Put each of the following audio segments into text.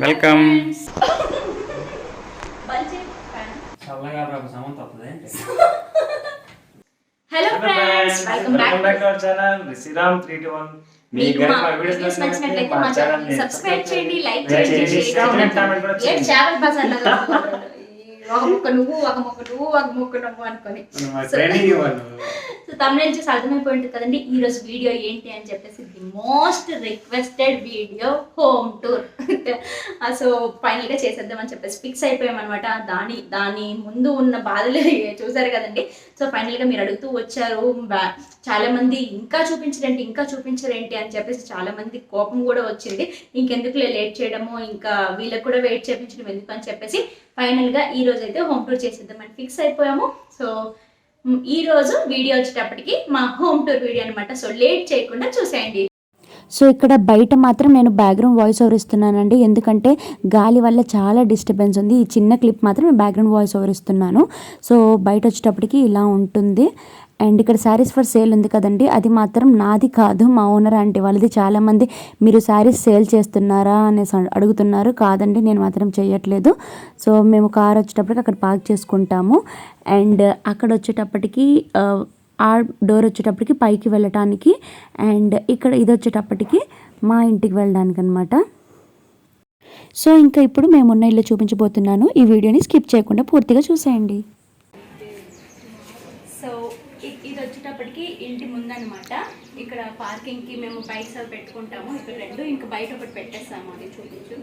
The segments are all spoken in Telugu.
Welcome. Hello friends, welcome back to our channel Shriram 321. మీకు మా వీడియోస్ నచ్చినట్లయితే మా ఛానల్ ని సబ్స్క్రైబ్ చేయండి, లైక్ చేయండి, షేర్ చేయండి. ఏ చావల్ బజార్ లాగా ఒక ముక్క నువ్వు ఒక ముక్క నువ్వు అనుకొని సో తమిళ చూసి అర్థమైపోయి ఉంటుంది కదండి ఈ రోజు వీడియో ఏంటి అని చెప్పేసి. The most requested video home tour. So final గా చేసేద్దామని చెప్పేసి ఫిక్స్ అయిపోయామన్నమాట. దాని ముందు ఉన్న బాధలు చూసారు కదండి. సో ఫైనల్ గా మీరు అడుగుతూ వచ్చారు చాలా మంది, ఇంకా చూపించరేంటి అని చెప్పేసి చాలా మంది కోపం కూడా వచ్చింది. ఇంకెందుకు లేట్ చేయడము, ఇంకా వీళ్ళకి కూడా వెయిట్ చేయించడం ఎందుకు అని చెప్పేసి ఫైనల్ గా ఈ రోజు అయితే హోమ్ టూర్ చేసేద్దామని ఫిక్స్ అయిపోయాము. సో ఈ రోజు వీడియో వచ్చేటప్పటికి మా హోమ్ టూర్ వీడియో అనమాట. సో లేట్ చేయకుండా చూసేయండి. సో ఇక్కడ బయట మాత్రం నేను బ్యాక్గ్రౌండ్ వాయిస్ ఓవర్ ఇస్తున్నానండి, ఎందుకంటే గాలి వల్ల చాలా డిస్టర్బెన్స్ ఉంది. ఈ చిన్న క్లిప్ మాత్రం నేను బ్యాక్గ్రౌండ్ వాయిస్ ఓవర్ ఇస్తున్నాను. సో బయట వచ్చేటప్పటికి ఇలా ఉంటుంది. అండ్ ఇక్కడ శారీస్ ఫర్ సేల్ ఉంది కదండి, అది మాత్రం నాది కాదు, మా ఓనర్ ఆంటీ వాళ్ళది. చాలామంది మీరు శారీస్ సేల్ చేస్తున్నారా అనేసి అడుగుతున్నారు. కాదండి, నేను మాత్రం చేయట్లేదు. సో మేము కార్ వచ్చేటప్పటికి అక్కడ పార్క్ చేసుకుంటాము. అండ్ అక్కడ వచ్చేటప్పటికి ఆ డోర్ వచ్చేటప్పటికి పైకి వెళ్ళటానికి, అండ్ ఇక్కడ ఇది వచ్చేటప్పటికి మా ఇంటికి వెళ్ళడానికి అనమాట. సో ఇంకా ఇప్పుడు మేమున్న ఇల్లు చూపించబోతున్నాను. ఈ వీడియోని స్కిప్ చేయకుండా పూర్తిగా చూసేయండి. సో ఇది వచ్చేటప్పటికి ఇంటి ముందనమాట. ఇక్కడ పార్కింగ్కి మేము బైక్స్ అవి పెట్టుకుంటాము. ఇక్కడ రెండు, ఇంకా బయట ఒకటి పెట్టేస్తాము. అది చూపించు.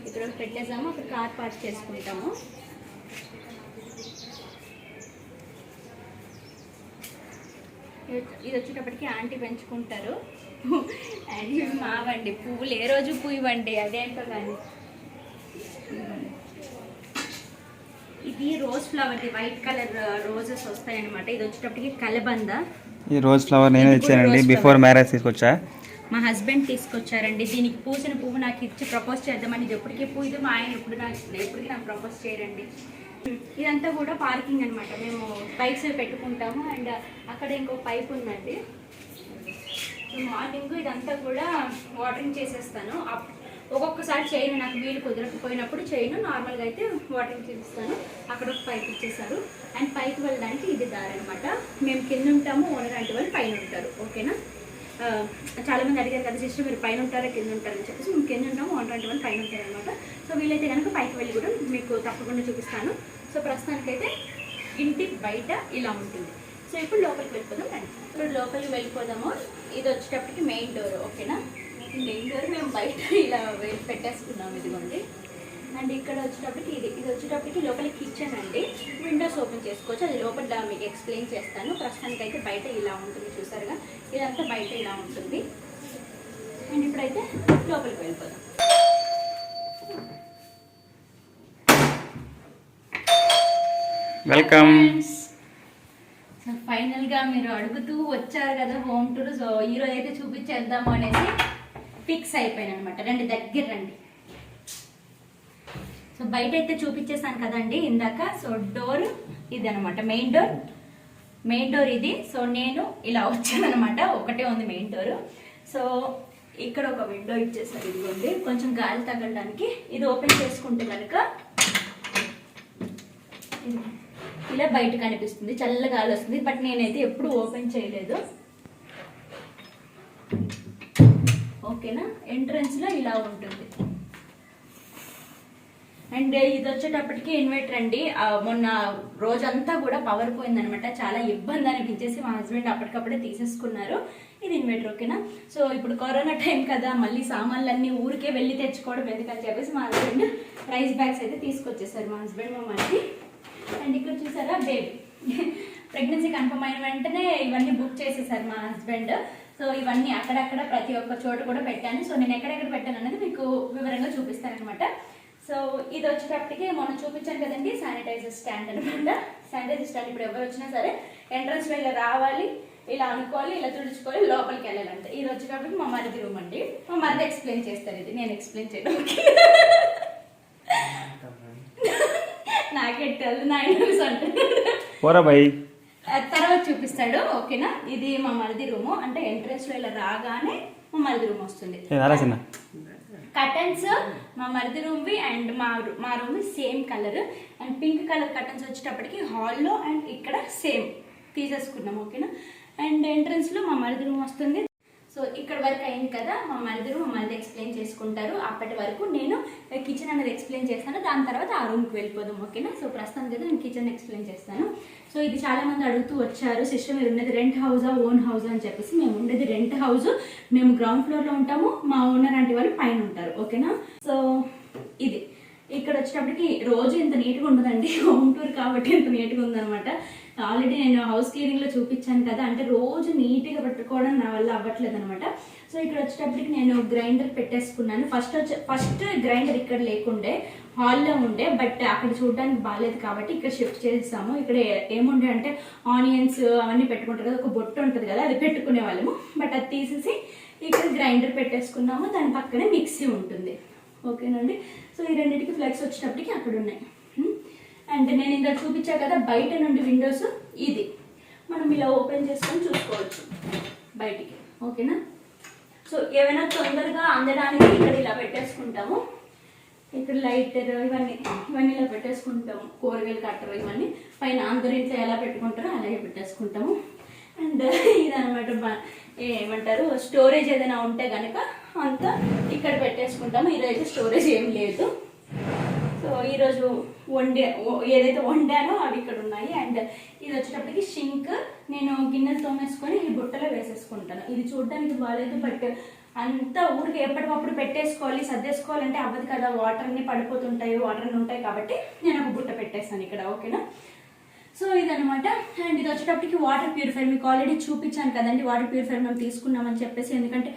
ఇక్కడ పెట్టేసాము, అక్కడ కార్ పార్క్ చేసుకుంటాము. ఇది వచ్చేటప్పటికి ఆంటీ పెంచుకుంటారు. అండ్ ఇవి మావండి, పువ్వులు ఏ రోజు పూయవండి, అదేంటో కానీ. ఇది రోజ్ ఫ్లవర్ది, వైట్ కలర్ రోజెస్ వస్తాయి అనమాట. ఇది వచ్చేటప్పటికి కలబంద. ఈ రోజ్ ఫ్లవర్ నేనే ఇచ్చానండి, బిఫోర్ మ్యారేజ్ తీసుకొచ్చా. మా హస్బెండ్ తీసుకొచ్చారండి. దీనికి పూసిన పువ్వు నాకు ఇచ్చి ప్రపోజ్ చేద్దామని. ఇది ఎప్పటికీ పూయదు, మా ఆయన ఎప్పటికీ నాకు ప్రపోజ్ చేయరండి. ఇదంతా కూడా పార్కింగ్ అనమాట. మేము బైక్స్ పెట్టుకుంటాము. అండ్ అక్కడ ఇంకో పైప్ ఉందండి. మార్నింగ్ ఇదంతా కూడా వాటరింగ్ చేసేస్తాను. ఒక్కొక్కసారి చేయను, నాకు వీలు కుదరకపోయినప్పుడు చేయను. నార్మల్గా అయితే వాటరింగ్ చేస్తాను. అక్కడ ఒక పైప్ ఇచ్చేసారు. అండ్ పైకి వెళ్ళడానికి ఇది దారి అనమాట. మేము కింద ఉంటాము, ఓనర్ అంటే వాళ్ళు పైన ఉంటారు. ఓకేనా. చాలామంది అడిగారు కదా సిస్టర్ మీరు పైన ఉంటారా కింద ఉంటారని చెప్పేసి. మేము కింద ఉంటాము, ఓనర్ అంటే వాళ్ళు పైన ఉంటారు అనమాట. సో వీలైతే కనుక పైకి వెళ్ళి కూడా మీకు తప్పకుండా చూపిస్తాను. సో ప్రస్తుతానికైతే ఇంటి బయట ఇలా ఉంటుంది. సో ఇప్పుడు లోపలికి వెళ్ళిపోదాం రండి. ఇప్పుడు లోపలికి వెళ్ళిపోదాము. ఇది వచ్చేటప్పటికి మెయిన్ డోర్. ఓకేనా. మెయిన్ డోర్ మేము బయట ఇలా పెట్టేసుకున్నాము, ఇదిగోండి. అండ్ ఇక్కడ వచ్చేటప్పటికి ఇది వచ్చేటప్పటికి లోపల కిచెన్ అండి. విండోస్ ఓపెన్ చేసుకోవచ్చు, అది లోపల మీకు ఎక్స్ప్లెయిన్ చేస్తాను. ప్రస్తుతానికి అయితే బయట ఇలా ఉంటుంది, చూసారుగా. ఇదంతా బయట ఇలా ఉంటుంది. అండ్ ఇప్పుడైతే లోపలికి వెళ్ళిపోదాం. వెల్కమ్. సో ఫైనల్గా మీరు అడుగుతూ వచ్చారు కదా హోమ్ టూర్. సో ఈరోజు అయితే చూపించేద్దాము అనేసి ఫిక్స్ అయిపోయాను అనమాట. రండి, దగ్గర రండి. సో బయట అయితే చూపించేసాను కదండి ఇందాక. సో డోర్ ఇది అనమాట, మెయిన్ డోర్ ఇది. సో నేను ఇలా వచ్చాను అనమాట. ఒకటే ఉంది మెయిన్ డోర్. సో ఇక్కడ ఒక విండో ఇచ్చేసారు, ఇదిగోండి, కొంచెం గాలి తగలడానికి. ఇది ఓపెన్ చేసుకుంటే కనుక ఇలా బయట కనిపిస్తుంది, చల్ల గాలి వస్తుంది. బట్ నేనైతే ఎప్పుడు ఓపెన్ చేయలేదు. ఓకేనా. ఎంట్రన్స్లో ఇలా ఉంటుంది. అండ్ ఇది వచ్చేటప్పటికి ఇన్వర్టర్ అండి. మొన్న రోజంతా కూడా పవర్ పోయిందనమాట. చాలా ఇబ్బంది అనిపించేసి మా హస్బెండ్ అప్పటికప్పుడే తీసేసుకున్నారు. ఇది ఇన్వర్టర్. ఓకేనా. సో ఇప్పుడు కరోనా టైం కదా, మళ్ళీ సామాన్లన్నీ ఊరికే వెళ్ళి తెచ్చుకోవడం ఎందుకని చెప్పేసి మా హస్బెండ్ రైస్ బ్యాగ్స్ అయితే తీసుకొచ్చేసారు, మా హస్బెండ్ మా మనిషి. అండ్ ఇక్కడ చూసారా బేబీ, ప్రెగ్నెన్సీ కన్ఫర్మ్ అయిన వెంటనే ఇవన్నీ బుక్ చేసేసారు మా హస్బెండ్. సో ఇవన్నీ అక్కడక్కడ ప్రతి ఒక్క చోట కూడా పెట్టాను. సో నేను ఎక్కడెక్కడ పెట్టాను అనేది మీకు వివరంగా చూపిస్తాను అనమాట. సో ఇది వచ్చేటప్పటికి మనం చూపించాను కదండి, శానిటైజర్ స్టాండ్ అనమాట. శానిటైజర్ స్టాండ్ ఇప్పుడు ఎవరు వచ్చినా సరే ఎంట్రన్స్ లో ఇలా రావాలి, ఇలా అనుకోవాలి, ఇలా తుడుచుకోవాలి, లోపలికి వెళ్ళాలంటే. ఇది వచ్చేటప్పటికి మా మరిది రూమ్ అండి. మా మరిది ఎక్స్ప్లెయిన్ చేస్తారు, ఇది నేను ఎక్స్ప్లెయిన్ చేయడం. నాకే తెలుసు, నా తర్వాత చూపిస్తాడు. ఓకేనా. ఇది మా మరిది రూము. అంటే ఎంట్రన్స్ లో ఇలా రాగానే మా మరిది రూమ్ వస్తుంది. అలా చిన్న కర్టన్స్ మా మరిది రూమ్వి అండ్ మా రూమ్వి same colour and pink colour curtains వచ్చేటప్పటికి హాల్లో అండ్ ఇక్కడ సేమ్ తీసేసుకున్నాం. ఓకేనా. అండ్ ఎంట్రన్స్లో మా మరిది రూమ్ వస్తుంది. సో ఇక్కడ వరకు అయింది కదా, మా మరిది ఎక్స్ప్లెయిన్ చేసుకుంటారు. అప్పటి వరకు నేను కిచెన్ అనేది ఎక్స్ప్లెయిన్ చేస్తాను, దాని తర్వాత ఆ రూమ్కి వెళ్ళిపోదాం. ఓకేనా. సో ప్రస్తుతానికి అయితే నేను కిచెన్ ఎక్స్ప్లెయిన్ చేస్తాను. సో ఇది చాలా మంది అడుగుతూ వచ్చారు, సిస్టర్ మీరు ఉన్నది రెంట్ హౌసా ఓన్ హౌసా అని చెప్పేసి. మేము ఉండేది రెంట్ హౌస్, మేము గ్రౌండ్ ఫ్లోర్లో ఉంటాము, మా ఓనర్ అంటే వాళ్ళు పైన ఉంటారు. ఓకేనా. సో ఇది ఇక్కడ వచ్చేటప్పటికి రోజు ఇంత నీట్గా ఉండదండి, హోమ్ టూర్ కాబట్టి ఇంత నీట్గా ఉందనమాట. ఆల్రెడీ నేను హౌస్ క్లీనింగ్లో చూపించాను కదా, అంటే రోజు నీట్గా పెట్టుకోవడం నా వల్ల అవ్వట్లేదు అనమాట. సో ఇక్కడ వచ్చేటప్పటికి నేను గ్రైండర్ పెట్టేసుకున్నాను. ఫస్ట్ గ్రైండర్ ఇక్కడ లేకుండే హాల్లో ఉండే, బట్ అక్కడ చూడడానికి బాగాలేదు కాబట్టి ఇక్కడ షిఫ్ట్ చేస్తాము. ఇక్కడ ఏముండే అంటే ఆనియన్స్ అవన్నీ పెట్టుకుంటారు కదా, ఒక బొట్టు ఉంటుంది కదా, అది పెట్టుకునే వాళ్ళము. బట్ అది తీసేసి ఇక్కడ గ్రైండర్ పెట్టేసుకున్నాము, దాని పక్కనే మిక్సీ ఉంటుంది. ఓకేనండి. సో ఈ రెండింటికి ఫ్లెక్స్ వచ్చేటప్పటికి అక్కడ ఉన్నాయి. అండ్ నేను ఇందాక చూపించా కదా బయట నుండి విండోస్, ఇది మనం ఇలా ఓపెన్ చేసుకొని చూసుకోవచ్చు బయటికి. ఓకేనా. సో ఏమైనా తొందరగా అందడానికి ఇక్కడ ఇలా పెట్టేసుకుంటాము. ఇక్కడ లైటర్ ఇవన్నీ ఇలా పెట్టేసుకుంటాము. కూరగాయలు కట్టరు ఇవన్నీ పైన అందరి ఇంట్లో ఎలా పెట్టుకుంటారో అలాగే పెట్టేసుకుంటాము. అండ్ ఇదనమాట ఏమంటారు, స్టోరేజ్ ఏదైనా ఉంటే కనుక అంతా ఇక్కడ పెట్టేసుకుంటాము. ఈరోజు స్టోరేజ్ ఏం లేదు. సో ఈరోజు ఏదైతే వండానో అవి ఇక్కడ ఉన్నాయి. అండ్ ఇది వచ్చేటప్పటికి షింక్, నేను గిన్నెలు తోమేసుకొని ఈ బుట్టలో వేసేసుకుంటాను. ఇది చూడడానికి బాగాలేదు, బట్ అంతా ఊరికి ఎప్పటికప్పుడు పెట్టేసుకోవాలి, సర్దేసుకోవాలంటే అవ్వదు కదా, వాటర్ అన్ని పడిపోతుంటాయి, వాటర్ అన్ని ఉంటాయి కాబట్టి నేను ఒక బుట్ట పెట్టేస్తాను ఇక్కడ. ఓకేనా. సో ఇదనమాట. అండ్ ఇది వచ్చేటప్పటికి వాటర్ ప్యూరిఫైర్, మీకు ఆల్రెడీ చూపించాను కదండి వాటర్ ప్యూరిఫైర్ మేము తీసుకున్నామని చెప్పేసి. ఎందుకంటే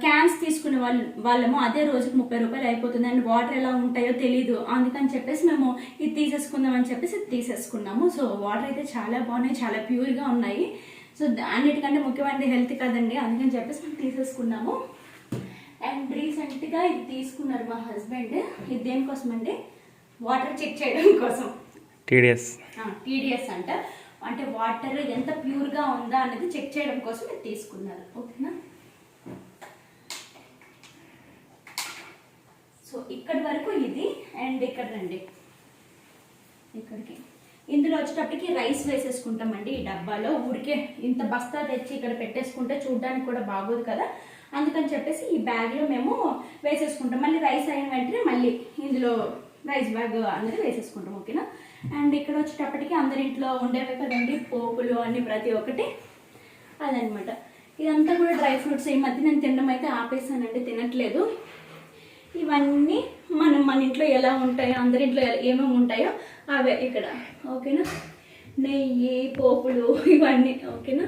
క్యాన్స్ తీసుకునే వాళ్ళము అదే రోజుకి 30 రూపాయలు అయిపోతుంది, అండ్ వాటర్ ఎలా ఉంటాయో తెలీదు, అందుకని చెప్పేసి మేము ఇది తీసేసుకుందామని చెప్పేసి తీసేసుకున్నాము. సో వాటర్ అయితే చాలా బాగున్నాయి, చాలా ప్యూర్గా ఉన్నాయి. సో అన్నిటికంటే ముఖ్యమైనది హెల్త్ కదండి, అందుకని చెప్పేసి మేము తీసేసుకున్నాము. అండ్ రీసెంట్గా ఇది తీసుకున్నారు మా హస్బెండ్. ఇది దేనికోసం అంటే వాటర్ చెక్ చేయడం కోసం. టీడీఎస్ అంటే వాటర్ ఎంత ప్యూర్గా ఉందా అనేది చెక్ చేయడం కోసం ఇది తీసుకున్నారు. ఓకేనా. సో ఇక్కడి వరకు ఇది. అండ్ ఇక్కడ రండి, ఇక్కడికి ఇందులో వచ్చేటప్పటికి రైస్ వేసేసుకుంటామండి ఈ డబ్బాలో. ఊరికే ఇంత బస్తా తెచ్చి ఇక్కడ పెట్టేసుకుంటే చూడడానికి కూడా బాగోదు కదా, అందుకని చెప్పేసి ఈ బ్యాగ్లో మేము వేసేసుకుంటాం. మళ్ళీ రైస్ అయిన వెంటనే మళ్ళీ ఇందులో రైస్ బ్యాగ్ అనేది వేసేసుకుంటాం. ఓకేనా. అండ్ ఇక్కడ వచ్చేటప్పటికి అందరి ఇంట్లో ఉండేవే కదండి పోపులు అన్ని ప్రతి ఒక్కటి, అదనమాట. ఇదంతా కూడా డ్రై ఫ్రూట్స్. ఈ మధ్య నేను తినడం అయితే ఆపేసానండి, తినట్లేదు. ఇవన్నీ మన ఇంట్లో ఎలా ఉంటాయో, అందరి ఇంట్లో ఏమేమి ఉంటాయో అవే ఇక్కడ. ఓకేనా. నెయ్యి, పోపులు ఇవన్నీ. ఓకేనా.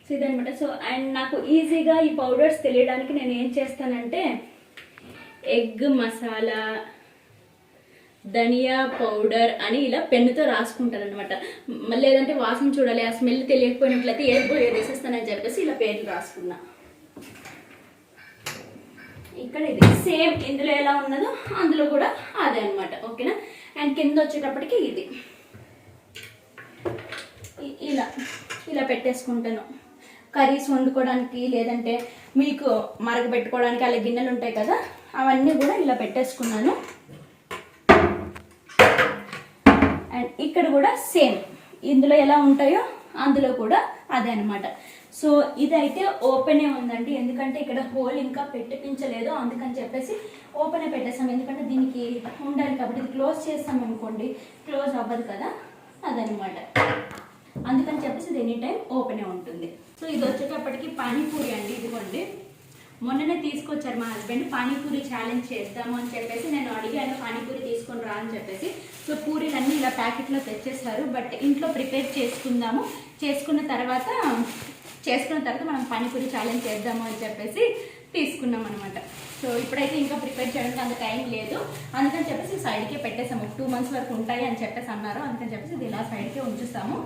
సో ఇదనమాట. సో అండ్ నాకు ఈజీగా ఈ పౌడర్స్ తెలియడానికి నేను ఏం చేస్తానంటే ఎగ్ మసాలా, ధనియా పౌడర్ అని ఇలా పెన్నుతో రాసుకుంటాను అనమాట. లేదంటే వాసన చూడాలి, ఆ స్మెల్ తెలియకపోయినట్లయితే ఏది వేసేస్తానని చెప్పేసి ఇలా పేర్లు రాసుకున్నా. ఇక్కడ ఇది సేమ్ ఇందులో ఎలా ఉన్నదో అందులో కూడా అదే అనమాట. ఓకేనా. అండ్ కింద వచ్చేటప్పటికి ఇది ఇలా పెట్టేసుకుంటాను. కర్రీస్ వండుకోవడానికి, లేదంటే మిల్క్ మరగబెట్టుకోవడానికి అలా గిన్నెలు ఉంటాయి కదా, అవన్నీ కూడా ఇలా పెట్టేసుకున్నాను. అండ్ ఇక్కడ కూడా సేమ్ ఇందులో ఎలా ఉంటాయో అందులో కూడా అదే అనమాట. సో ఇదైతే ఓపెనే ఉందండి, ఎందుకంటే ఇక్కడ హోల్ ఇంకా పెట్టించలేదు, అందుకని చెప్పేసి ఓపెనే పెట్టేస్తాం. ఎందుకంటే దీనికి ఉండాలి కాబట్టి, ఇది క్లోజ్ చేస్తాం అనుకోండి క్లోజ్ అవ్వదు కదా, అదనమాట. అందుకని చెప్పేసి ఇది ఎనీ టైం ఓపెనే ఉంటుంది. సో ఇది వచ్చేటప్పటికి పానీపూరి అండి. ఇదిగోండి, మొన్ననే తీసుకొచ్చారు మా హస్బెండ్. పానీపూరి ఛాలెంజ్ చేద్దాము అని చెప్పేసి నేను అడిగాను, పానీపూరి తీసుకొని రా అని చెప్పేసి. సో పూరీలన్నీ ఇలా ప్యాకెట్లో తెచ్చేస్తారు, బట్ ఇంట్లో ప్రిపేర్ చేసుకున్న తర్వాత మనం పానీపూరి ఛాలెంజ్ చేద్దాము అని చెప్పేసి తీసుకున్నాం అనమాట. సో ఇప్పుడైతే ఇంకా ప్రిపేర్ చేయడానికి అంత టైం లేదు, అందుకని చెప్పేసి సైడ్కే పెట్టేసాము. 2 months వరకు ఉంటాయి అని చెప్పేసి అన్నారు, అందుకని చెప్పేసి ఇది ఇలా సైడ్కే ఉంచుస్తాము.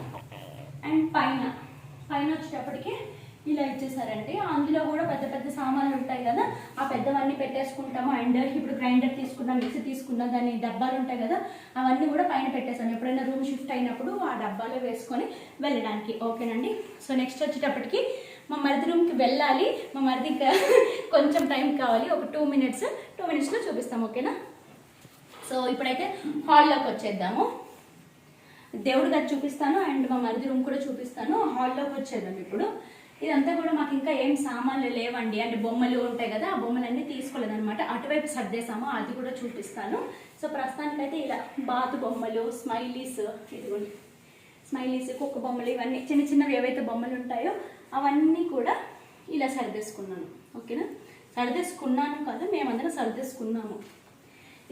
అండ్ పైన వచ్చేటప్పటికి ఇలా ఇచ్చేసారంటే అందులో కూడా పెద్ద పెద్ద సామాన్లు ఉంటాయి కదా, ఆ పెద్దవన్నీ పెట్టేసుకుంటాము. అండ్ ఇప్పుడు గ్రైండర్ తీసుకున్నాం, మిక్సీ తీసుకున్నాం, దాని డబ్బాలు ఉంటాయి కదా, అవన్నీ కూడా పైన పెట్టేసాను. ఎప్పుడైనా రూమ్ షిఫ్ట్ అయినప్పుడు ఆ డబ్బాలో వేసుకొని వెళ్ళడానికి. ఓకేనండి. సో నెక్స్ట్ వచ్చేటప్పటికి మా మరిది రూమ్కి వెళ్ళాలి. మా మరిది కొంచెం టైం కావాలి, ఒక 2 మినిట్స్లో చూపిస్తాం, ఓకేనా? సో ఇప్పుడైతే హాల్లోకి వచ్చేద్దాము. దేవుడు గారు చూపిస్తాను అండ్ మా మరిది రూమ్ కూడా చూపిస్తాను. హాల్లోకి వచ్చేద్దాం ఇప్పుడు. ఇదంతా కూడా మాకు ఇంకా ఏం సామాన్లు లేవండి, అంటే బొమ్మలు ఉంటాయి కదా, ఆ బొమ్మలన్నీ తీసుకోలేదు అనమాట. అటువైపు సర్దేశాము, అది కూడా చూపిస్తాను. సో ప్రస్తుతానికైతే ఇలా బాతు బొమ్మలు, స్మైలీస్, ఇదిగోండి స్మైలీస్, కుక్క బొమ్మలు, ఇవన్నీ చిన్న చిన్నవి ఏవైతే బొమ్మలు ఉంటాయో అవన్నీ కూడా ఇలా సర్దేసుకున్నాను, ఓకేనా? సర్దేసుకున్నాను కాదు, మేమందరం సర్దేసుకున్నాము.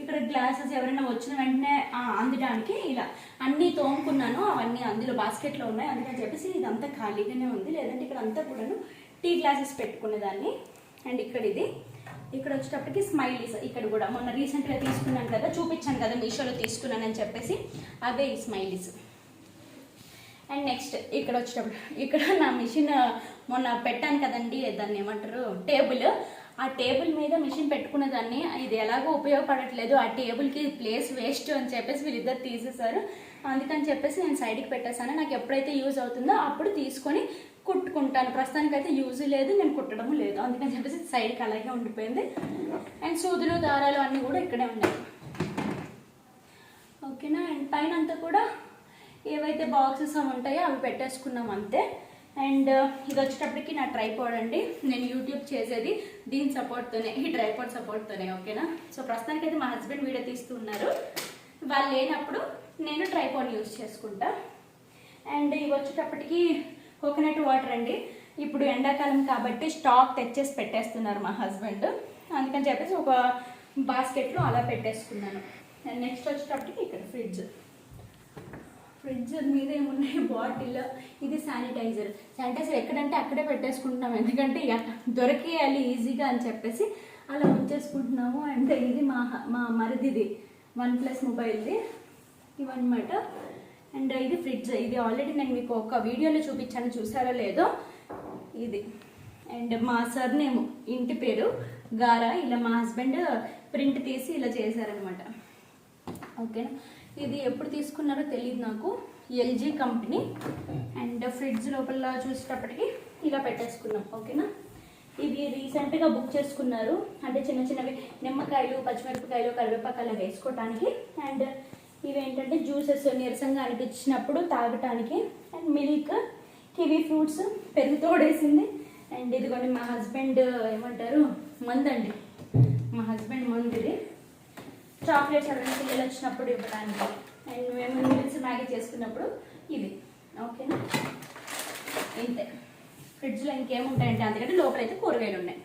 ఇక్కడ గ్లాసెస్ ఎవరైనా వచ్చిన వెంటనే అందడానికి ఇలా అన్నీ తోముకున్నాను, అవన్నీ అందులో బాస్కెట్లో ఉన్నాయి. అందుకని చెప్పేసి ఇదంతా ఖాళీగానే ఉంది, లేదంటే ఇక్కడ అంతా కూడాను టీ గ్లాసెస్ పెట్టుకునేదాన్ని. అండ్ ఇక్కడ ఇక్కడ వచ్చేటప్పటికి స్మైలీస్, ఇక్కడ కూడా మొన్న రీసెంట్గా తీసుకున్నాను కదా, చూపించాను కదా మీషోలో తీసుకున్నానని చెప్పేసి, అవే ఈ స్మైలీస్. అండ్ నెక్స్ట్ ఇక్కడ వచ్చేటప్పుడు ఇక్కడ నా మిషన్ మొన్న పెట్టాను కదండి, దాన్ని ఏమంటారు, టేబుల్. ఆ టేబుల్ మీద మిషన్ పెట్టుకున్న దాన్ని, ఇది ఎలాగో ఉపయోగపడట్లేదు, ఆ టేబుల్కి ప్లేస్ వేస్ట్ అని చెప్పేసి వీళ్ళిద్దరు తీసేశారు. అందుకని చెప్పేసి నేను సైడ్కి పెట్టేశాను. నాకు ఎప్పుడైతే యూజ్ అవుతుందో అప్పుడు తీసుకొని కుట్టుకుంటాను. ప్రస్తుతానికి అయితే యూజ్ లేదు, నేను కుట్టడం లేదు, అందుకని చెప్పేసి సైడ్కి అలాగే ఉండిపోయింది. అండ్ సూదులు, దారాలు అన్నీ కూడా ఇక్కడే ఉన్నాయి, ఓకేనా? అండ్ పైన అంతా కూడా ఏవైతే బాక్సెస్ అవి ఉంటాయో అవి పెట్టేసుకున్నాం అంతే. అండ్ ఇది వచ్చేటప్పటికి నా ట్రైపాడ్ అండి, నేను యూట్యూబ్ చేసేది దీని సపోర్ట్తోనే, ఈ ట్రైపాడ్ సపోర్ట్తోనే, ఓకేనా? సో ప్రస్తుతానికి అయితే మా హస్బెండ్ వీడియో తీస్తూ ఉన్నారు, వాళ్ళు లేనప్పుడు నేను ట్రైపాడ్ యూజ్ చేసుకుంటా. అండ్ ఇవి వచ్చేటప్పటికి కోకోనట్ వాటర్ అండి. ఇప్పుడు ఎండాకాలం కాబట్టి స్టాక్ తెచ్చేసి పెట్టేస్తున్నారు మా హస్బెండ్, అందుకని చెప్పేసి ఒక బాస్కెట్లో అలా పెట్టేసుకున్నాను. అండ్ నెక్స్ట్ వచ్చేటప్పటికి ఇక్కడ ఫ్రిడ్జ్ మీద ఏమున్నాయి, బాటిల్, ఇది శానిటైజర్ ఎక్కడంటే అక్కడే పెట్టేసుకుంటున్నాం, ఎందుకంటే దొరికేయాలి ఈజీగా అని చెప్పేసి అలా ఉంచేసుకుంటున్నాము. అండ్ ఇది మా మరిదిది OnePlus మొబైల్ది ఇవన్నమాట. అండ్ ఇది ఫ్రిడ్జ్, ఇది ఆల్రెడీ నేను మీకు ఒక వీడియోలో చూపించాను, చూసారో లేదో ఇది. అండ్ మా సర్ నేమ్, ఇంటి పేరు గారా, ఇలా మా హస్బెండ్ ప్రింట్ తీసి ఇలా చేశారనమాట, ఓకేనా? ఇది ఎప్పుడు తీసుకున్నారో తెలియదు నాకు, LG కంపెనీ. అండ్ ఫ్రిడ్జ్ లోపల చూసేటప్పటికి ఇలా పెట్టేసుకున్నాం, ఓకేనా? ఇవి రీసెంట్గా బుక్ చేసుకున్నారు, అంటే చిన్న చిన్నవి నిమ్మకాయలు, పచ్చిమిరపకాయలు, కరివేపాకు అలా వేసుకోవటానికి. అండ్ ఇవేంటంటే జ్యూసెస్ నీరసంగా అనిపించినప్పుడు తాగటానికి. అండ్ మిల్క్, కివీ ఫ్రూట్స్, పెరుగు తోడేసింది. అండ్ ఇదిగోండి మా హస్బెండ్ ఏమంటారు, మందండి, మా హస్బెండ్ మందుది, చాక్లెట్స్ ఎవరైనా పిల్లలు వచ్చినప్పుడు ఇవ్వడానికి. అండ్ మేము నూడిల్స్, మ్యాగీ చేసుకున్నప్పుడు ఇది, ఓకేనా? ఇంతే. ఫ్రిడ్జ్లో ఇంకేముంటాయంటే అందుకంటే లోపలైతే కూరగాయలు ఉన్నాయి.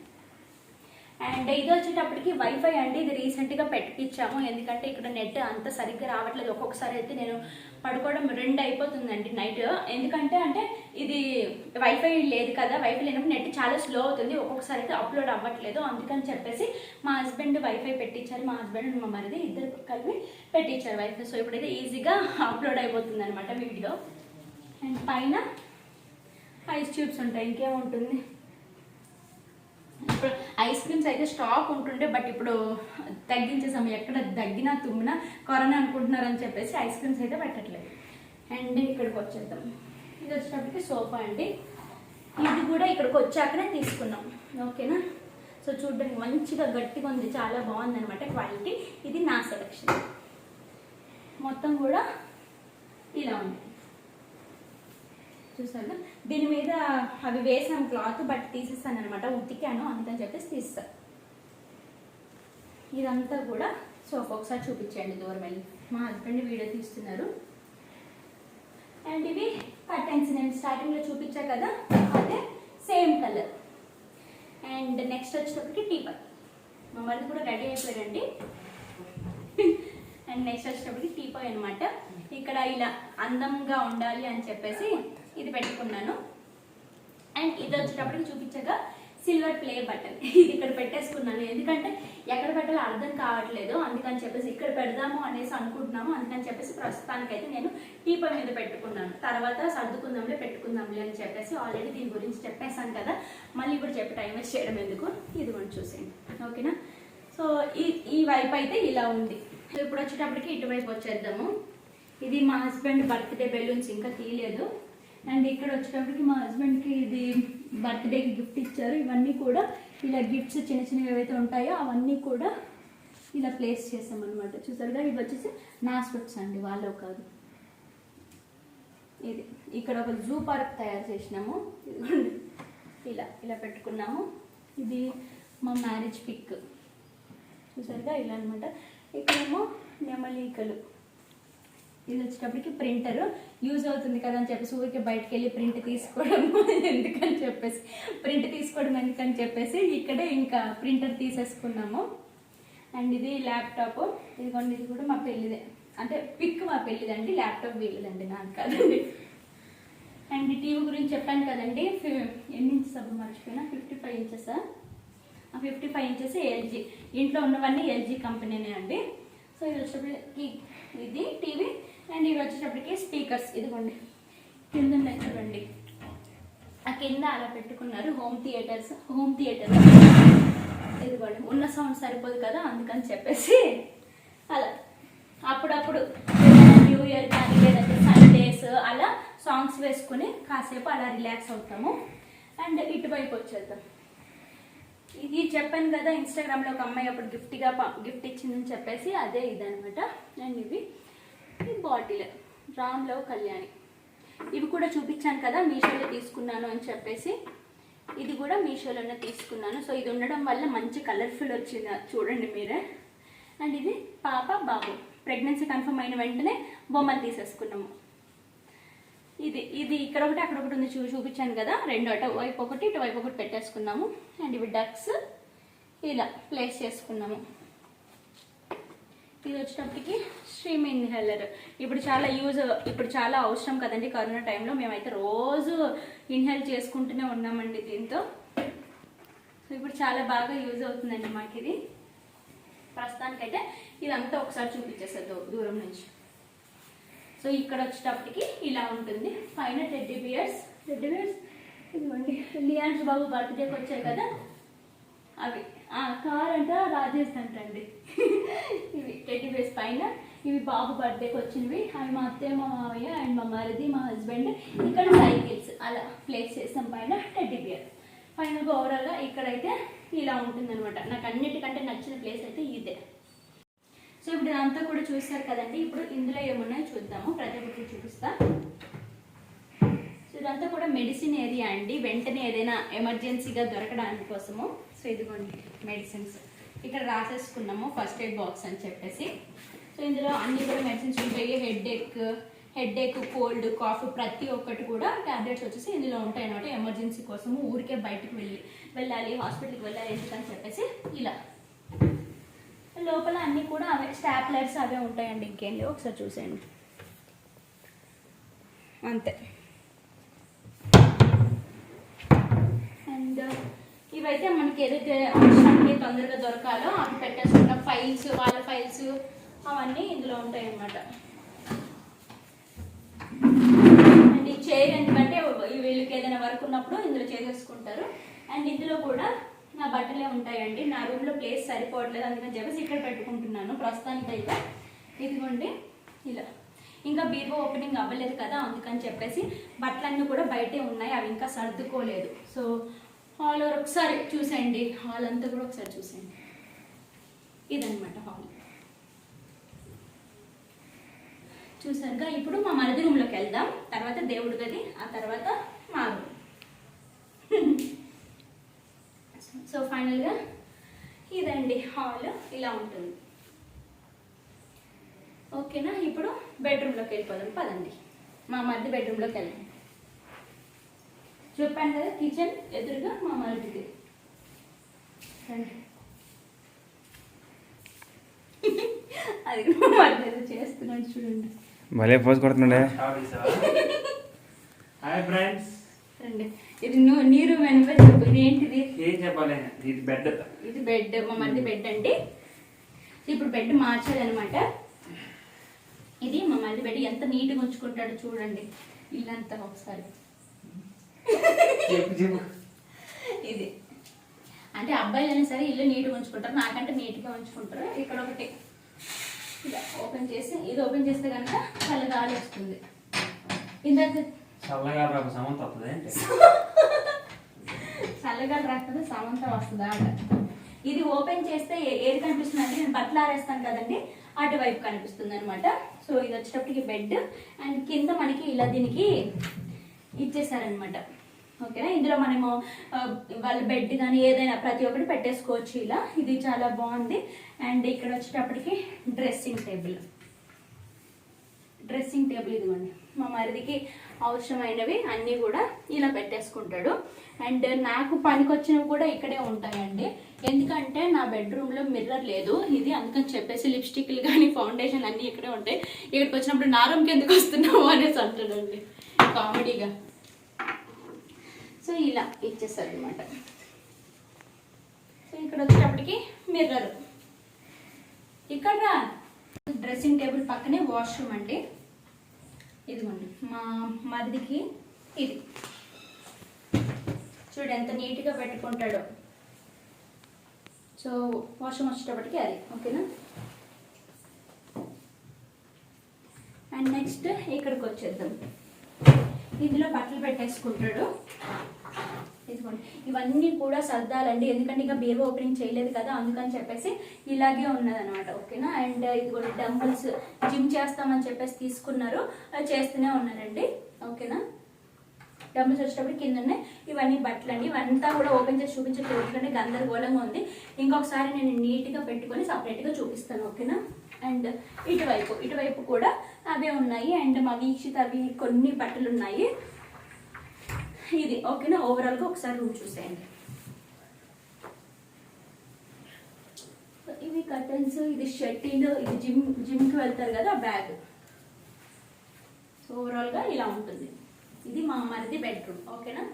అండ్ ఇది వచ్చేటప్పటికి వైఫై అండి, ఇది రీసెంట్గా పెట్టించాము, ఎందుకంటే ఇక్కడ నెట్ అంత సరిగ్గా రావట్లేదు. ఒక్కొక్కసారి అయితే నేను పడుకోవడం 2 అయిపోతుందండి నైట్, ఎందుకంటే అంటే ఇది వైఫై లేదు కదా, వైఫై లేనప్పుడు నెట్ చాలా స్లో అవుతుంది, ఒక్కొక్కసారి అయితే అప్లోడ్ అవ్వట్లేదు. అందుకని చెప్పేసి మా హస్బెండ్ వైఫై పెట్టించారు, మా హస్బెండ్ మా మరిది ఇద్దరు కలిపి పెట్టించారు వైఫై. సో ఇప్పుడైతే ఈజీగా అప్లోడ్ అయిపోతుంది అనమాట వీడియో. అండ్ పైన ఐస్ ట్యూబ్స్ ఉంటాయి, ఇంకేముంటుంది. ఇప్పుడు ఐస్ క్రీమ్స్ అయితే స్టాక్ ఉంటుండే, బట్ ఇప్పుడు తగ్గించేసాము, ఎక్కడ తగ్గినా తుమ్మినా కరోనా అనుకుంటున్నారని చెప్పేసి ఐస్ క్రీమ్స్ అయితే పెట్టట్లేదు. అండ్ ఇక్కడికి వచ్చేద్దాం. ఇది వచ్చేటప్పటికి సోఫా అండి, ఇది కూడా ఇక్కడికి వచ్చాకనే తీసుకున్నాం, ఓకేనా? సో చూడడానికి మంచిగా గట్టిగా ఉంది, చాలా బాగుంది అనమాట క్వాలిటీ. ఇది నా సెలెక్షన్, మొత్తం కూడా ఇలా ఉంది, చూసాను. దీని మీద అవి వేసాను క్లాత్, బట్ తీసేస్తాను అనమాట, ఉతికాను అందుకని చెప్పేసి తీస్తాను. ఇదంతా కూడా సోఫా ఒకసారి చూపించండి దూరం వెళ్ళి, మా హస్బెండ్ వీడియో తీస్తున్నారు. అండ్ ఇవి కర్టెన్స్, నేను స్టార్టింగ్లో చూపించా కదా అదే సేమ్ కలర్. అండ్ నెక్స్ట్ వచ్చేటప్పటికి టీపాయ్, మా మరిది కూడా రెడీ అయిపోయారండి. అండ్ నెక్స్ట్ వచ్చేటప్పటికి టీపాయ్ అనమాట, ఇక్కడ ఇలా అందంగా ఉండాలి అని చెప్పేసి ఇది పెట్టుకున్నాను. అండ్ ఇది వచ్చేటప్పటికి చూపించగా సిల్వర్ ప్లే బటన్, ఇది ఇక్కడ పెట్టేసుకున్నాను, ఎందుకంటే ఎక్కడ పెట్టాలో అర్థం కావట్లేదు, అందుకని చెప్పేసి ఇక్కడ పెడదాము అనేసి అనుకుంటున్నాము. అందుకని చెప్పేసి ప్రస్తుతానికైతే నేను టీపాయ్ మీద పెట్టుకున్నాను, తర్వాత సర్దుకుందాంలే పెట్టుకుందాంలే అని చెప్పేసి ఆల్రెడీ దీని గురించి చెప్పేశాను కదా, మళ్ళీ ఇప్పుడు చెప్పి టైం వేస్ట్ చేయడం ఎందుకు, ఇది కూడా చూసేయండి, ఓకేనా? సో ఈ వైపు అయితే ఇలా ఉంది. ఇప్పుడు వచ్చేటప్పటికి ఇటువైపు వచ్చేద్దాము. ఇది మా హస్బెండ్ బర్త్డే బెలూన్స్ ఇంకా తీయలేదు. అండ్ ఇక్కడ వచ్చేటప్పటికి మా హస్బెండ్కి ఇది బర్త్డేకి గిఫ్ట్ ఇచ్చారు. ఇవన్నీ కూడా ఇలా గిఫ్ట్స్ చిన్న చిన్నవి ఏవైతే ఉంటాయో అవన్నీ కూడా ఇలా ప్లేస్ చేసామన్నమాట. చూసారుగా ఇవి వచ్చేసి నా స్వెట్స్ అండి, వాళ్ళు కాదు. ఇది ఇక్కడ ఒక జూ పార్క్ తయారు చేసినాము, ఇలా ఇలా పెట్టుకున్నాము. ఇది మా మ్యారేజ్ పిక్ చూసారుగా ఇలా అనమాట. ఇక్కడేమో నెమలికలు. ఇది వచ్చేటప్పటికి ప్రింటర్ యూజ్ అవుతుంది కదా అని చెప్పేసి ఊరికే బయటకు వెళ్ళి ప్రింట్ తీసుకోవడం ఎందుకని చెప్పేసి ఇక్కడే ఇంకా ప్రింటర్ తీసేసుకున్నాము. అండ్ ఇది ల్యాప్టాప్, ఇదిగోండి ఇది కూడా మా పెళ్ళిదే, అంటే పిక్ మా పెళ్ళిదండి, ల్యాప్టాప్ వీళ్ళదండి, నాకు కాదండి. అండ్ టీవీ గురించి చెప్పాను కదండి, ఎన్ని ఇంచెస్ అప్పుడు మర్చిపోయినా, 55 ఇంచెస్. 55 ఇంచెస్ ఎల్జీ, ఇంట్లో ఉన్నవన్నీ ఎల్జీ కంపెనీనే అండి. సో ఇది వచ్చేటప్పటికి ఇది టీవీ. అండ్ ఇవి వచ్చేటప్పటికి స్పీకర్స్, ఇదిగోండి కింద ఉన్నాయి చూడండి, ఆ కింద అలా పెట్టుకున్నారు. హోమ్ థియేటర్ ఇదిగోండి, ఉన్న సౌండ్ సరిపోదు కదా అందుకని చెప్పేసి అలా అప్పుడప్పుడు న్యూ ఇయర్ కానీ లేదంటే సండేస్ అలా సాంగ్స్ వేసుకుని కాసేపు అలా రిలాక్స్ అవుతాము. అండ్ ఇటువైపు వచ్చేద్దాం. ఇది చెప్పాను కదా ఇన్స్టాగ్రామ్లో ఒక అమ్మాయి అప్పుడు గిఫ్ట్ ఇచ్చిందని చెప్పేసి, అదే ఇదనమాట. అండ్ ఇవి ఈ బాటిల్ రామ్లవ్ కళ్యాణి, ఇవి కూడా చూపించాను కదా మీషోలో తీసుకున్నాను అని చెప్పేసి, ఇది కూడా మీషోలోనే తీసుకున్నాను. సో ఇది ఉండడం వల్ల మంచి కలర్ఫుల్ వచ్చింది చూడండి మీరే. అండ్ ఇది పాప బాబు ప్రెగ్నెన్సీ కన్ఫర్మ్ అయిన వెంటనే బొమ్మలు తీసేసుకున్నాము. ఇది ఇక్కడ ఒకటి అక్కడ ఒకటి ఉంది చూపించాను కదా, రెండు అటువైపు ఒకటి ఇటువైపు ఒకటి పెట్టేసుకున్నాము. అండ్ ఇవి డక్స్ ఇలా ప్లేస్ చేసుకున్నాము. ఇది వచ్చేటప్పటికి స్ట్రీమ్ ఇన్హేలర్, ఇప్పుడు చాలా అవసరం కదండి కరోనా టైంలో. మేమైతే రోజు ఇన్హేల్ చేసుకుంటూనే ఉన్నామండి దీంతో. సో ఇప్పుడు చాలా బాగా యూజ్ అవుతుందండి మాకు ఇది. ప్రస్తుతానికైతే ఇదంతా ఒకసారి చూపించేస్తారు దూరం నుంచి. సో ఇక్కడ వచ్చేటప్పటికి ఇలా ఉంటుంది. పైన టెడ్డీ బియర్స్ ఇదిగోండి, లియాన్స్ బాబు బర్త్డేకి వచ్చాయి కదా అవి. కార్ అంట రాజేష్ అంటండి ఇవి టెడ్డీ బియర్స్ పైన. ఇవి బాబు బర్త్డేకి వచ్చినవి, అవి మా అత్తయ్య మా మావయ్య అండ్ మా మరిది మా హస్బెండ్. ఇక్కడ సైకిల్స్ అలా ప్లేస్ చేసాం పైన టెడ్డీ బియర్. ఫైనల్గా ఓవరాల్గా ఇక్కడైతే ఇలా ఉంటుందన్నమాట. నాకు అన్నిటికంటే నచ్చిన ప్లేస్ అయితే ఇదే. సో ఇప్పుడు ఇదంతా కూడా చూస్తారు కదండి, ఇప్పుడు ఇందులో ఏమున్నాయో చూద్దాము. ప్రతి ఒక్కటి చూపిస్తా. సో ఇదంతా కూడా మెడిసిన్ ఏరియా అండి, వెంటనే ఏదైనా ఎమర్జెన్సీగా దొరకడానికి కోసము. సో ఇదిగోండి మెడిసిన్స్ ఇక్కడ రాసేసుకున్నాము, ఫస్ట్ ఎయిడ్ బాక్స్ అని చెప్పేసి. సో ఇందులో అన్ని కూడా మెడిసిన్స్ ఉంటాయి. హెడ్ఏక్, కోల్డ్, కాఫ్ ప్రతి ఒక్కటి కూడా ట్యాబ్లెట్స్ వచ్చేసి ఇందులో ఉంటాయి అన్నమాట. ఎమర్జెన్సీ కోసము ఊరికే బయటకు వెళ్ళాలి హాస్పిటల్కి వెళ్ళాలి ఎందుకని చెప్పేసి ఇలా. లోపల అన్నీ కూడా అవే స్టాప్లర్స్ అవే ఉంటాయండి, ఇంకేం లేవు. ఒకసారి చూసేయండి అంతే. అండ్ ఇవైతే మనకి ఏదైతే అవసరానికి తొందరగా దొరకాలో అవి పెట్టేసుకున్న ఫైల్స్, వాళ్ళ ఫైల్స్ అవన్నీ ఇందులో ఉంటాయి అన్నమాట. అండ్ ఈ చైర్ ఎందుకంటే వీళ్ళకి ఏదైనా వర్క్ ఉన్నప్పుడు ఇందులో చేసేసుకుంటారు. అండ్ ఇందులో కూడా నా బట్టలే ఉంటాయండి, నా రూమ్లో ప్లేస్ సరిపోవట్లేదు అందుకని చెప్పేసి ఇక్కడ పెట్టుకుంటున్నాను ప్రస్తుతానికి అయితే. ఇదిగోండి ఇలా. ఇంకా బీరువా ఓపెనింగ్ అవ్వలేదు కదా అందుకని చెప్పేసి బట్టలన్నీ కూడా బయటే ఉన్నాయి, అవి ఇంకా సర్దుకోలేదు. సో హాల్ ఒకసారి చూసేయండి, హాల్ అంతా కూడా ఒకసారి చూసేయండి. ఇదనమాట హాల్. చూసారుగా. ఇప్పుడు మా మరిది రూమ్లోకి వెళ్దాం, తర్వాత దేవుడి గది, ఆ తర్వాత మా రూమ్. సో ఫైనల్గా ఇదండి హాల్, ఇలా ఉంటుంది. ఓకేనా, ఇప్పుడు బెడ్రూమ్లోకి వెళ్ళిపోదాం పదండి. మా మరిది బెడ్రూమ్లోకి వెళ్దాం. చెప్పాను కదా కిచెన్ ఎదురుగా మా మరిది. అది మా మరిది చేస్తున్నాడు చూడండి, భలే పోజ్ కొడుతుండే. Hi friends. ఇది నీరు వెనుక చెప్పు, ఇది ఏంటిది? ఏం చెప్పాలి, ఇది బెడ్. ఇది బెడ్, మా మరిది బెడ్ అండి. ఇప్పుడు బెడ్ మార్చాలన్నమాట. ఇది మా మరిది బెడ్, ఎంత నీట్గా ఉంచుకుంటాడో చూడండి ఇల్లంతా ఒకసారి. ఇది అంటే అబ్బాయిలు అయినా సరే ఇల్లు నీట్గా ఉంచుకుంటారు, నాకంటే నీట్గా ఉంచుకుంటారు. ఇక్కడ ఒకటి ఇలా ఓపెన్ చేసి, ఇది ఓపెన్ చేస్తే కనుక చల్లగాలి వస్తుంది. ఇందాక చల్లగా సమంత వస్తుంది చల్లగాలి రాకపోతే సమంత వస్తుంది ఆడ. ఇది ఓపెన్ చేస్తే ఏది కనిపిస్తుంది అంటే నేను బట్టలు ఆరేస్తాను కదండి, అటువైపు కనిపిస్తుంది అనమాట. సో ఇది వచ్చేటప్పటికి బెడ్ అండ్ కింద మనకి ఇలా దీనికి ఇచ్చేసారనమాట. ఓకేనా, ఇందులో మనము వాళ్ళ బెడ్ కానీ ఏదైనా ప్రతి ఒక్కటి పెట్టేసుకోవచ్చు ఇలా. ఇది చాలా బాగుంది. అండ్ ఇక్కడ వచ్చేటప్పటికి డ్రెస్సింగ్ టేబుల్ ఇదిగోండి. మా మరిదికి అవసరమైనవి అన్నీ కూడా ఇలా పెట్టేసుకుంటాడు. అండ్ నాకు పనికొచ్చినవి కూడా ఇక్కడే ఉంటాయండి, ఎందుకంటే నా బెడ్రూమ్లో మిర్రర్ లేదు ఇది, అందుకని చెప్పేసి లిప్స్టిక్లు కానీ ఫౌండేషన్ అన్నీ ఇక్కడే ఉంటాయి. ఇక్కడికి వచ్చినప్పుడు నా రూమ్కి ఎందుకు వస్తున్నావు అనేసి అంటాడండి కామెడీగా. సో ఇలా ఇచ్చేస్తారు అనమాట. సో ఇక్కడ వచ్చేటప్పటికి మిర్రర్, ఇక్కడ డ్రెస్సింగ్ టేబుల్ పక్కనే వాష్రూమ్ అండి. ఇదిగోండి మా మరిదికి ఇది చూడు ఎంత నీట్గా పెట్టుకుంటాడో. సో వాష్రూమ్ వచ్చేటప్పటికి అది. ఓకేనా, అండ్ నెక్స్ట్ ఇక్కడికి వచ్చేద్దాం. ఇందులో బట్టలు పెట్టేసుకుంటాడు. ఇదిగోండి ఇవన్నీ కూడా సర్దాలండి, ఎందుకంటే ఇంకా బీరువా ఓపెనింగ్ చేయలేదు కదా, అందుకని చెప్పేసి ఇలాగే ఉన్నదనమాట. ఓకేనా, అండ్ ఇదిగోండి డంబుల్స్ జిమ్ చేస్తామని చెప్పేసి తీసుకున్నారు, అది చేస్తూనే ఉన్నారండి. ఓకేనా, డంబుల్స్ వచ్చేటప్పుడు కింద ఉన్నాయి. ఇవన్నీ బట్టలు అండి, ఇవంతా కూడా ఓపెన్ చేసి చూపించట్లేదు ఎందుకంటే గందరగోళంగా ఉంది. ఇంకొకసారి నేను నీట్గా పెట్టుకొని సపరేట్గా చూపిస్తాను. ఓకేనా, అండ్ ఇటువైపు కూడా అవే ఉన్నాయి. అండ్ మా వీక్షిత అవి కొన్ని బట్టలు ఉన్నాయి. ఇది ఓకేనా, ఓవరాల్గా ఒకసారి రూమ్ చూసేయండి. ఇవి కర్టన్స్, ఇది షర్టింగ్, ఇది జిమ్కి వెళ్తారు కదా బ్యాగ్. సో ఓవరాల్గా ఇలా ఉంటుంది. ఇది మా మరిది బెడ్రూమ్. ఓకేనా,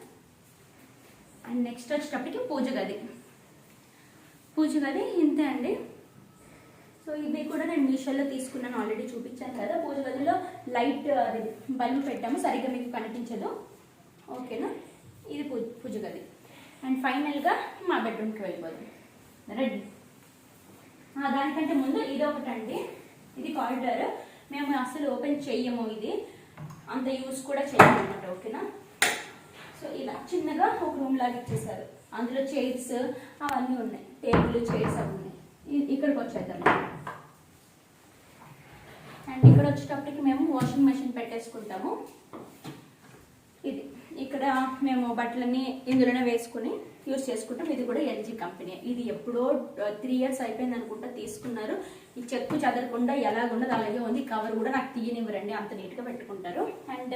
అండ్ నెక్స్ట్ వచ్చేటప్పటికి పూజ గది ఇంతే అండి. సో ఇవి కూడా నేను మీషోలో తీసుకున్నాను, ఆల్రెడీ చూపించాను కదా. పూజ గదిలో లైట్ అది బల్బు పెట్టాము, సరిగ్గా మీకు కనిపించదు. ఓకేనా, ఇది పూజ గది. అండ్ ఫైనల్గా మా బెడ్రూమ్కి వెళ్ళిపోదు. రెడీ. దానికంటే ముందు ఇది ఒకటండి, ఇది కారిడార్. మేము అసలు ఓపెన్ చెయ్యము, ఇది అంత యూస్ కూడా చేయమన్నమాట. ఓకేనా, సో ఇలా చిన్నగా ఒక రూమ్ లాగా ఇచ్చేసారు. అందులో చైర్స్ అవన్నీ ఉన్నాయి, టేబుల్ చైర్స్ అవి ఉన్నాయి. ఇక్కడికి వచ్చేద్దాం. అండ్ ఇక్కడ వచ్చేటప్పటికి మేము వాషింగ్ మెషిన్ పెట్టేసుకుంటాము. ఇది ఇక్కడ మేము బట్టలన్నీ ఇందులోనే వేసుకుని యూజ్ చేసుకుంటాం. ఇది కూడా ఎల్జీ కంపెనీ. ఇది ఎప్పుడో 3 years అయిపోయింది అనుకుంటా తీసుకున్నారు. ఈ చెక్కు చదరకుండా ఎలాగుండదు అలాగే ఉంది. కవర్ కూడా నాకు తీయనివ్వరండి, అంత నీట్గా పెట్టుకుంటారు. అండ్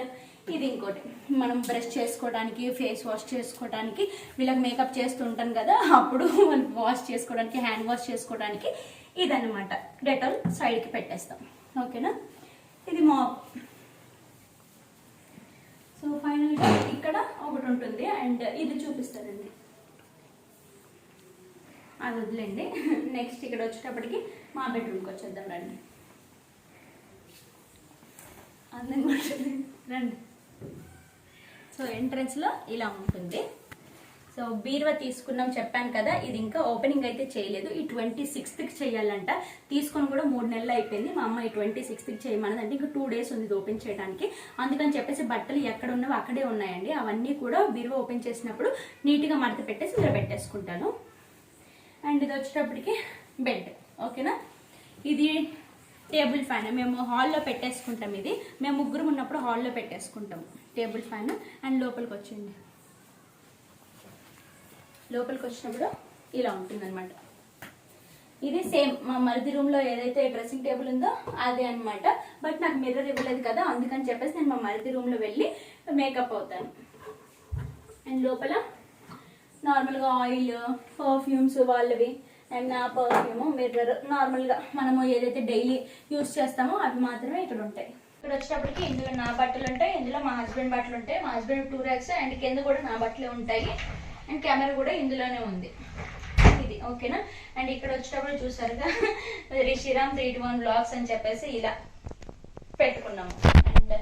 ఇది ఇంకోటి, మనం బ్రష్ చేసుకోవడానికి, ఫేస్ వాష్ చేసుకోవడానికి, వీళ్ళకి మేకప్ చేస్తూ ఉంటాను కదా, అప్పుడు మనం వాష్ చేసుకోవడానికి, హ్యాండ్ వాష్ చేసుకోవడానికి ఇదన్నమాట. డెటాల్ సైడ్కి పెట్టేస్తాం. ఓకేనా, ఇది మాప్. సో ఫైనల్గా ఇక్కడ ఒకటి ఉంటుంది. అండ్ ఇది చూపిస్తారండి, అది వదిలేండి. నెక్స్ట్ ఇక్కడ వచ్చేటప్పటికి మా బెడ్రూమ్కి వచ్చేద్దాం రండి. రండి. సో ఎంట్రన్స్లో ఇలా ఉంటుంది. సో బీరువా తీసుకున్నాం చెప్పాను కదా, ఇది ఇంకా ఓపెనింగ్ అయితే చేయలేదు. ఈ 26th చేయాలంట. తీసుకొని కూడా 3 నెలలు అయిపోయింది. మా అమ్మ ఈ 26th చేయమన్నది, అంటే ఇంకా 2 days ఉంది ఇది ఓపెన్ చేయడానికి. అందుకని చెప్పేసి బట్టలు ఎక్కడ ఉన్నావో అక్కడే ఉన్నాయండి. అవన్నీ కూడా బీరువా ఓపెన్ చేసినప్పుడు నీట్గా మడత పెట్టేసి ఇందులో పెట్టేసుకుంటాను. అండ్ ఇది వచ్చేటప్పటికి బెడ్. ఓకేనా, ఇది టేబుల్ ఫ్యాన్ మేము హాల్లో పెట్టేసుకుంటాం. ఇది మేము ముగ్గురు ఉన్నప్పుడు హాల్లో పెట్టేసుకుంటాం టేబుల్ ఫ్యాన్. అండ్ లోపలికి వచ్చింది, లోపలికి వచ్చినప్పుడు ఇలా ఉంటుందన్నమాట. ఇది సేమ్ మా మరిది రూమ్లో ఏదైతే డ్రెస్సింగ్ టేబుల్ ఉందో అదే అనమాట. బట్ నాకు మిర్రర్ ఇవ్వలేదు కదా, అందుకని చెప్పేసి నేను మా మరిది రూమ్లో వెళ్ళి మేకప్ అవుతాను. అండ్ లోపల నార్మల్గా ఆయిల్, పర్ఫ్యూమ్స్ వాళ్ళవి, అండ్ నా పర్ఫ్యూమ్, మిర్రర్, నార్మల్గా మనము ఏదైతే డైలీ యూస్ చేస్తామో అవి మాత్రమే ఇక్కడ ఉంటాయి. ఇక్కడ వచ్చేటప్పటికి ఇందులో నా బట్టలు ఉంటాయి, ఇందులో మా హస్బెండ్ బట్టలు ఉంటాయి. మా హస్బెండ్ 2 racks, అండ్ కింద కూడా నా బట్టలే ఉంటాయి. అండ్ కెమెరా కూడా ఇందులోనే ఉంది ఇది. ఓకేనా, అండ్ ఇక్కడ వచ్చేటప్పుడు చూసారుగా రిషిరామ్ 321 vlogs అని చెప్పేసి ఇలా పెట్టుకున్నాము. అండ్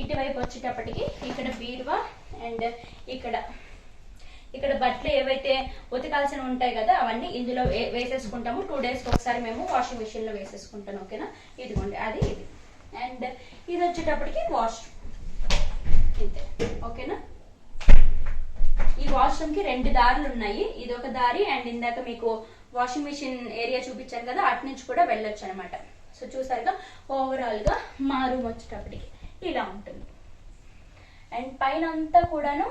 ఇటువైపు వచ్చేటప్పటికి ఇక్కడ బీరువా, అండ్ ఇక్కడ బట్టలు ఏవైతే ఉతకాల్సిన ఉంటాయి కదా అవన్నీ ఇందులో వేసేసుకుంటాము. 2 days ఒకసారి మేము వాషింగ్ మిషన్లో వేసేసుకుంటాను. ఓకేనా, ఇదిగోండి అది ఇది. అండ్ ఇది వచ్చేటప్పటికి వాష్ ఇంతే. ఓకేనా, ఈ వాష్రూమ్ కి 2 దారులు ఉన్నాయి. ఇది ఒక దారి అండ్ ఇందాక మీకు వాషింగ్ మిషన్ ఏరియా చూపించాను కదా, అటు నుంచి కూడా వెళ్ళొచ్చు అనమాట. సో చూసారుగా ఓవరాల్ గా మా రూమ్ వచ్చేటప్పటికి ఇలా ఉంటుంది. అండ్ పైన అంతా కూడాను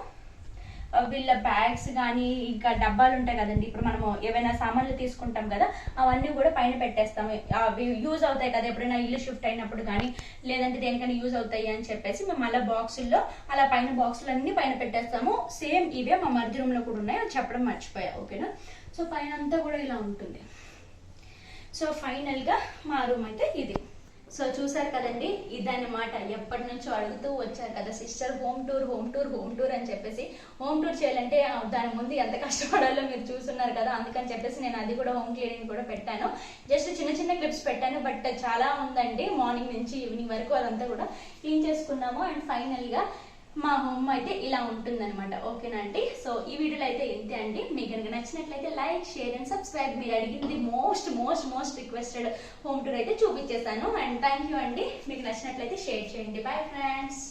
వీళ్ళ బ్యాగ్స్ కానీ ఇంకా డబ్బాలు ఉంటాయి కదండి, ఇప్పుడు మనము ఏవైనా సామాన్లు తీసుకుంటాం కదా, అవన్నీ కూడా పైన పెట్టేస్తాము. అవి యూజ్ అవుతాయి కదా ఎప్పుడైనా ఇల్లు షిఫ్ట్ అయినప్పుడు కానీ, లేదంటే దేనికైనా యూజ్ అవుతాయి అని చెప్పేసి మేము అలా బాక్సుల్లో అలా పైన బాక్సులు అన్ని పైన పెట్టేస్తాము. సేమ్ ఇవే మా మధ్య రూమ్ లో కూడా ఉన్నాయి, అది చెప్పడం మర్చిపోయా. ఓకేనా, సో పైన అంతా కూడా ఇలా ఉంటుంది. సో ఫైనల్ గా మా రూమ్ అయితే ఇది. సో చూసారు కదండి, ఇదన్నమాట. ఎప్పటి నుంచో అడుగుతూ వచ్చారు కదా సిస్టర్ హోమ్ టూర్ అని చెప్పేసి. హోమ్ టూర్ చేయాలంటే దాని ముందు ఎంత కష్టపడాలో మీరు చూస్తున్నారు కదా, అందుకని చెప్పేసి నేను అది కూడా హోమ్ క్లీనింగ్ కూడా పెట్టాను. జస్ట్ చిన్న క్లిప్స్ పెట్టాను, బట్ చాలా ఉందండి. మార్నింగ్ నుంచి ఈవినింగ్ వరకు అదంతా కూడా క్లీన్ చేసుకున్నాము. అండ్ ఫైనల్ గా మా హోమ్ అయితే ఇలా ఉంటుందన్నమాట. ఓకేనా అండి, సో ఈ వీడియోలో అయితే ఇంతే అండి. మీకు కనుక నచ్చినట్లయితే లైక్, షేర్ అండ్ సబ్స్క్రైబ్. మీరు అడిగింది మోస్ట్ రిక్వెస్టెడ్ హోమ్ టూర్ అయితే చూపించేస్తాను. అండ్ థ్యాంక్ యూ అండి. మీకు నచ్చినట్లయితే షేర్ చేయండి. Bye friends.